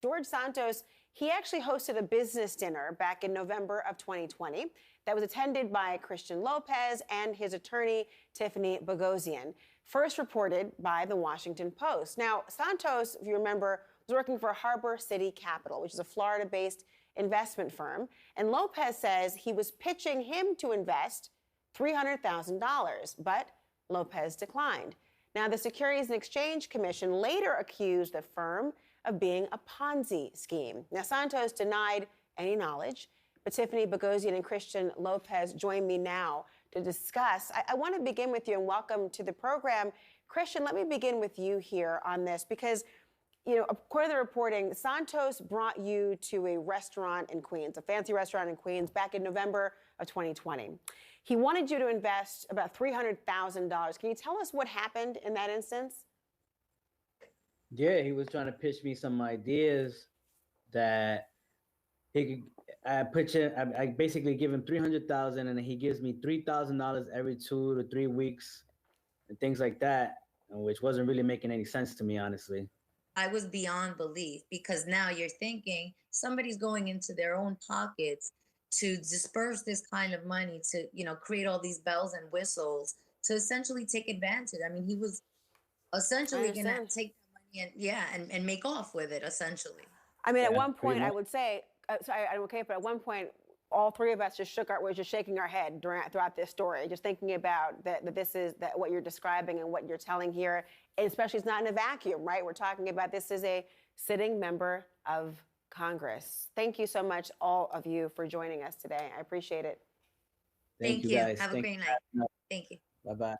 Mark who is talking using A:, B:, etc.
A: George Santos, he actually hosted a business dinner back in November of 2020 that was attended by Christian Lopez and his attorney, Tiffany Boghossian, first reported by the Washington Post. Now, Santos, if you remember, was working for Harbor City Capital, which is a Florida-based investment firm, and Lopez says he was pitching him to invest $300,000, but Lopez declined. Now, the Securities and Exchange Commission later accused the firm of being a Ponzi scheme. Now, Santos denied any knowledge, but Tiffany Boghossian and Christian Lopez join me now to discuss. I want to begin with you and welcome to the program. Christian, let me begin with you here on this because, you know, according to the reporting, Santos brought you to a restaurant in Queens, a fancy restaurant in Queens, back in November of 2020. He wanted you to invest about $300,000. Can you tell us what happened in that instance?
B: Yeah, he was trying to pitch me some ideas that he could. I basically give him $300,000, and he gives me $3,000 every 2 to 3 weeks, and things like that, which wasn't really making any sense to me, honestly.
C: I was beyond belief because now you're thinking somebody's going into their own pockets to disperse this kind of money to, you know, create all these bells and whistles to essentially take advantage. I mean, he was essentially going to take and make off with it, essentially.
A: I mean, at one point, I would say, but at one point, all three of us just was just shaking our head throughout this story, just thinking about that what you're describing and what you're telling here, and especially it's not in a vacuum, right? We're talking about this is a sitting member of Congress. Thank you so much, all of you, for joining us today. I appreciate it.
C: Thank you. Have a great night. Thank you.
B: Bye-bye.